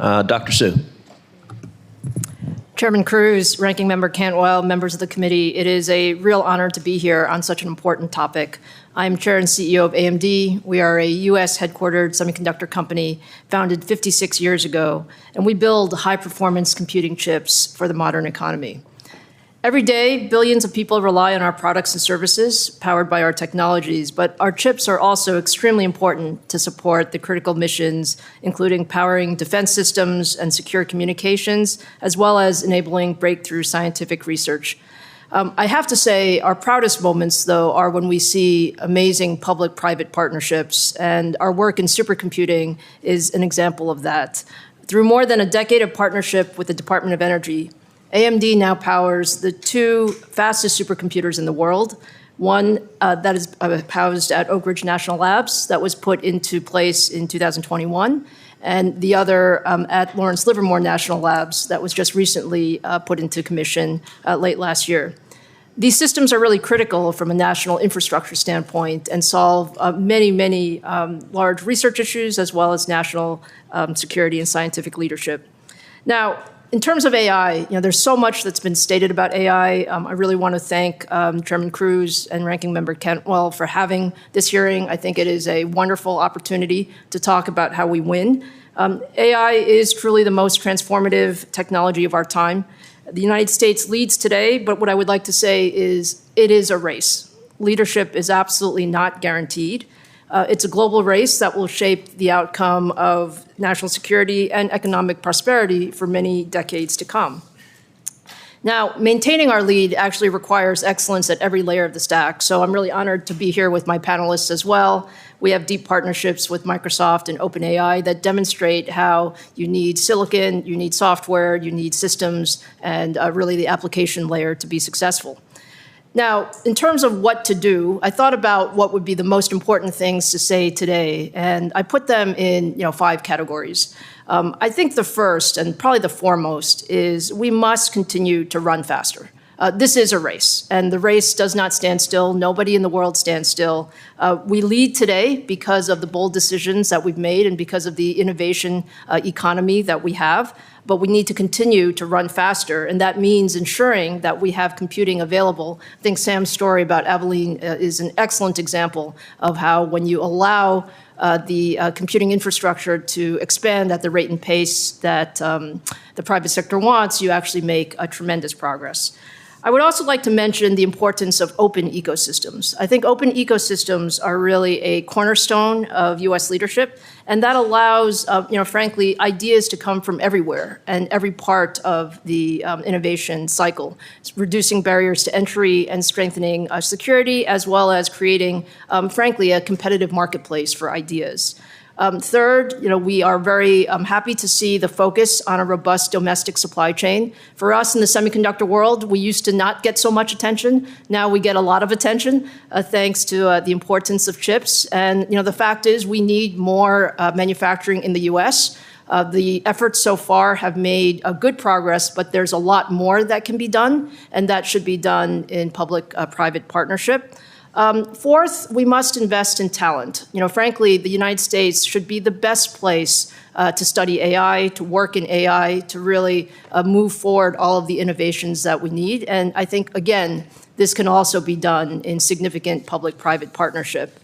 Dr. Su. Chairman Cruz, Ranking Member Cantwell, members of the committee, it is a real honor to be here on such an important topic. I'm Chair and CEO of AMD. We are a U.S. headquartered semiconductor company founded 56 years ago, and we build high-performance computing chips for the modern economy. Every day, billions of people rely on our products and services powered by our technologies, but our chips are also extremely important to support the critical missions, including powering defense systems and secure communications, as well as enabling breakthrough scientific research. I have to say our proudest moments, though, are when we see amazing public-private partnerships, and our work in supercomputing is an example of that. Through more than a decade of partnership with the Department of Energy, AMD now powers the two fastest supercomputers in the world, one that is housed at Oak Ridge National Labs that was put into place in 2021, and the other at Lawrence Livermore National Labs that was just recently put into commission late last year. These systems are really critical from a national infrastructure standpoint and solve many large research issues as well as national security and scientific leadership. Now, in terms of AI, there's so much that's been stated about AI. I really want to thank Chairman Cruz and Ranking Member Cantwell for having this hearing. I think it is a wonderful opportunity to talk about how we win. AI is truly the most transformative technology of our time. The United States leads today, but what I would like to say is it is a race. Leadership is absolutely not guaranteed. It's a global race that will shape the outcome of national security and economic prosperity for many decades to come. Now, maintaining our lead actually requires excellence at every layer of the stack, so I'm really honored to be here with my panelists as well. We have deep partnerships with Microsoft and OpenAI that demonstrate how you need silicon, you need software, you need systems, and really the application layer to be successful. Now, in terms of what to do, I thought about what would be the most important things to say today, and I put them in 5 categories. I think the first, and probably the foremost, is we must continue to run faster. This is a race, and the race does not stand still. Nobody in the world stands still. We lead today because of the bold decisions that we've made and because of the innovation economy that we have. But we need to continue to run faster, and that means ensuring that we have computing available. I think Sam's story about Abilene is an excellent example of how when you allow the computing infrastructure to expand at the rate and pace that the private sector wants, you actually make a tremendous progress. I would also like to mention the importance of open ecosystems. I think open ecosystems are really a cornerstone of U.S. leadership, and that allows, frankly, ideas to come from everywhere and every part of the innovation cycle. It's reducing barriers to entry and strengthening security, as well as creating, frankly, a competitive marketplace for ideas. Third, we are very happy to see the focus on a robust domestic supply chain. For us in the semiconductor world, we used to not get so much attention. Now we get a lot of attention thanks to the importance of chips. And the fact is we need more manufacturing in the U.S. The efforts so far have made good progress, but there's a lot more that can be done, and that should be done in public-private partnership. Fourth, we must invest in talent. Frankly, the United States should be the best place to study AI, to work in AI, to really move forward all of the innovations that we need. And I think, again, this can also be done in significant public-private partnership.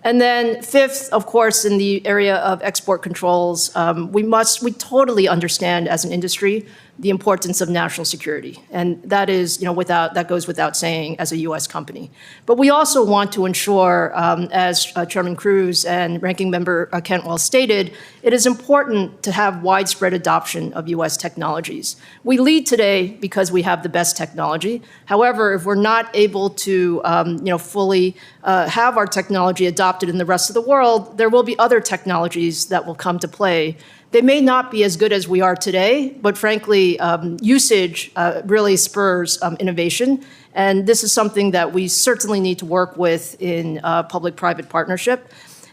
And then fifth, of course, in the area of export controls, we totally understand as an industry the importance of national security. And that that goes without saying as a U.S. company. But we also want to ensure, as Chairman Cruz and Ranking Member Cantwell stated, it is important to have widespread adoption of U.S. technologies. We lead today because we have the best technology. However, if we're not able to fully have our technology adopted in the rest of the world, there will be other technologies that will come to play. They may not be as good as we are today, but frankly, usage really spurs innovation. And this is something that we certainly need to work with in public-private partnership.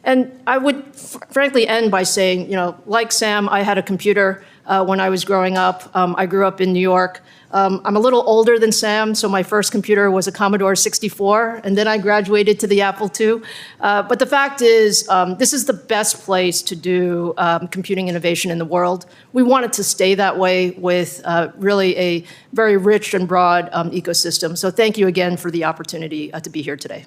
And I would frankly end by saying, like Sam, I had a computer when I was growing up. I grew up in New York. I'm a little older than Sam, so my first computer was a Commodore 64, and then I graduated to the Apple II. But the fact is, this is the best place to do computing innovation in the world. We want it to stay that way with really a very rich and broad ecosystem. So thank you again for the opportunity to be here today.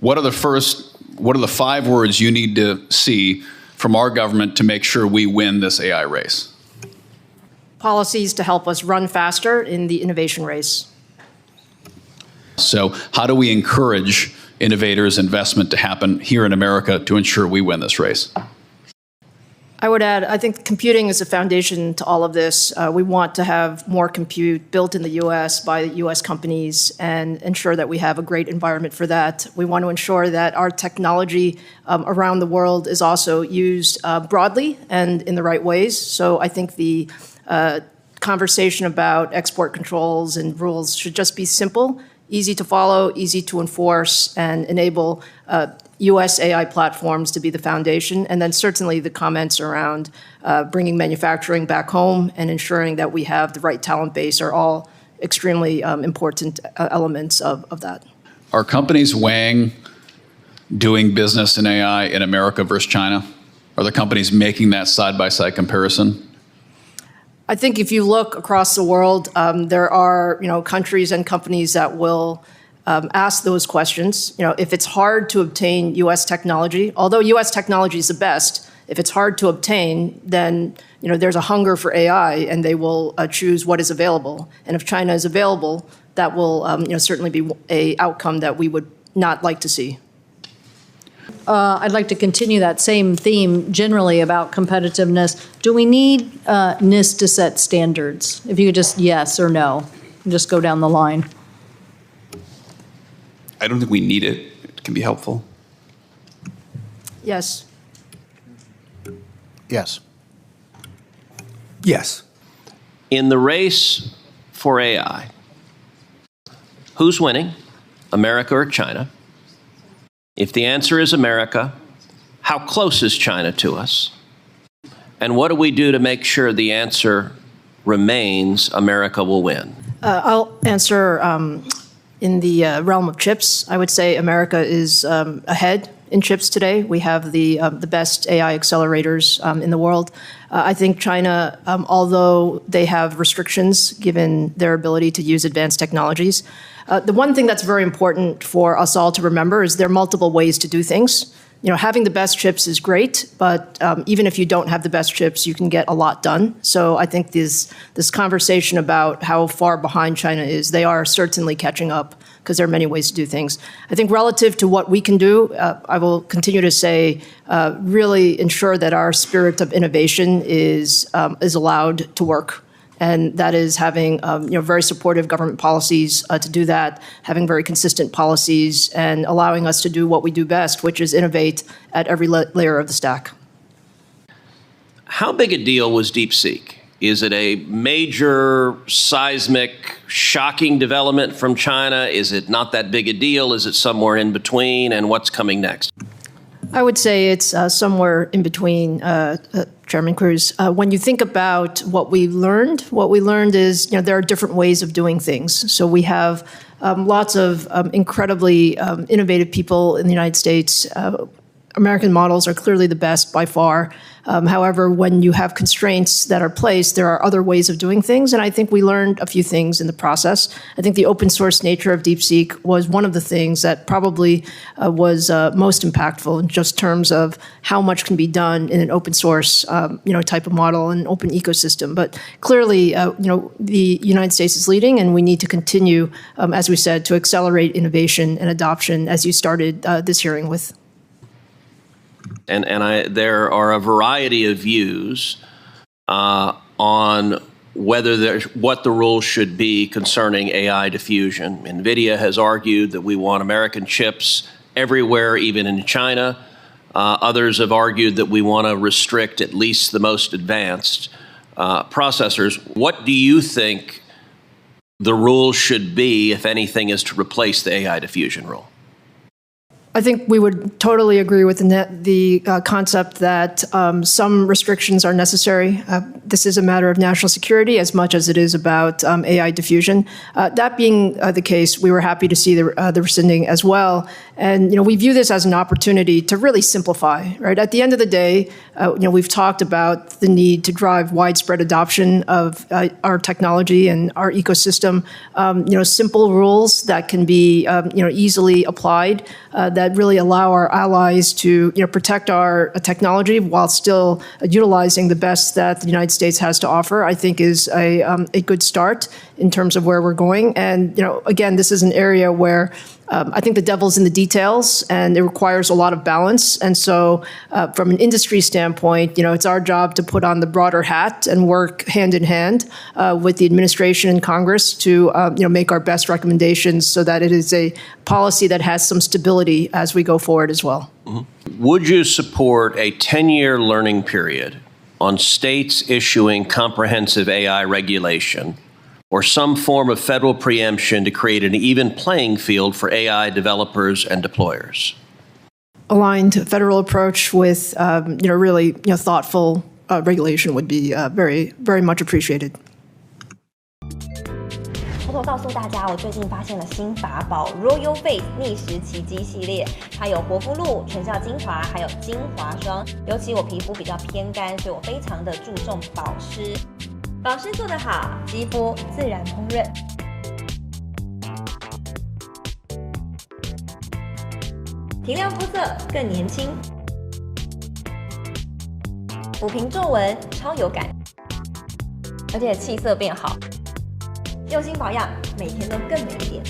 What are the 5 words you need to see from our government to make sure we win this AI race? Policies to help us run faster in the innovation race. So how do we encourage innovators' investment to happen here in America to ensure we win this race? I would add, I think computing is a foundation to all of this. We want to have more compute built in the U.S. by U.S. companies and ensure that we have a great environment for that. We want to ensure that our technology around the world is also used broadly and in the right ways. So I think the conversation about export controls and rules should just be simple, easy to follow, easy to enforce, and enable U.S. AI platforms to be the foundation. And then certainly the comments around bringing manufacturing back home and ensuring that we have the right talent base are all extremely important elements of that. Are companies weighing doing business in AI in America versus China? Are the companies making that side-by-side comparison? I think if you look across the world, there are countries and companies that will ask those questions. If it's hard to obtain U.S. technology, although U.S. technology is the best, if it's hard to obtain, then there's a hunger for AI, and they will choose what is available. And if China is available, that will certainly be an outcome that we would not like to see. I'd like to continue that same theme generally about competitiveness. Do we need NIST to set standards? If you could just yes or no, and just go down the line. I don't think we need it. It can be helpful. Yes. Yes. Yes. In the race for AI, who's winning, America or China? If the answer is America, how close is China to us? And what do we do to make sure the answer remains America will win? I'll answer in the realm of chips. I would say America is ahead in chips today. We have the best AI accelerators in the world. I think China, although they have restrictions given their ability to use advanced technologies, the one thing that's very important for us all to remember is there are multiple ways to do things. Having the best chips is great, but even if you don't have the best chips, you can get a lot done. So I think this conversation about how far behind China is, they are certainly catching up because there are many ways to do things. I think relative to what we can do, I will continue to say, really ensure that our spirit of innovation is allowed to work. And that is having very supportive government policies to do that, having very consistent policies, and allowing us to do what we do best, which is innovate at every layer of the stack. How big a deal was DeepSeek? Is it a major, seismic, shocking development from China? Is it not that big a deal? Is it somewhere in between? And what's coming next? I would say it's somewhere in between, Chairman Cruz. When you think about what we learned is there are different ways of doing things. So we have lots of incredibly innovative people in the United States. American models are clearly the best by far. However, when you have constraints that are placed, there are other ways of doing things. And I think we learned a few things in the process. I think the open source nature of DeepSeek was one of the things that probably was most impactful in just terms of how much can be done in an open source type of model and open ecosystem. But clearly, the United States is leading, and we need to continue, as we said, to accelerate innovation and adoption, as you started this hearing with. And there are a variety of views on what the rules should be concerning AI diffusion. NVIDIA has argued that we want American chips everywhere, even in China. Others have argued that we want to restrict at least the most advanced processors. What do you think the rule should be, if anything, is to replace the AI diffusion rule? I think we would totally agree with the concept that some restrictions are necessary. This is a matter of national security as much as it is about AI diffusion. That being the case, we were happy to see the rescinding as well. And we view this as an opportunity to really simplify. Right at the end of the day, we've talked about the need to drive widespread adoption of our technology and our ecosystem. Simple rules that can be easily applied. That really allow our allies to protect our technology while still utilizing the best that the United States has to offer, I think is a good start in terms of where we're going. And again, this is an area where I think the devil's in the details, and it requires a lot of balance. And so from an industry standpoint, it's our job to put on the broader hat and work hand in hand with the administration and Congress to make our best recommendations so that it is a policy that has some stability as we go forward as well. Mm-hmm. Would you support a 10-year learning period on states issuing comprehensive AI regulation or some form of federal preemption to create an even playing field for AI developers and deployers? Aligned federal approach with really thoughtful regulation would be very, very much appreciated. 偷偷告诉大家，我最近发现了新法宝 Royal Face 逆时奇迹系列，它有活肤露、全效精华，还有精华霜。尤其我皮肤比较偏干，所以我非常的注重保湿。保湿做得好，肌肤自然丰润。提亮肤色更年轻，抚平皱纹超有感，而且气色变好。用心保养，每天都更美一点。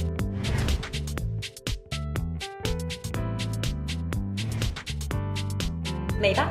美吧。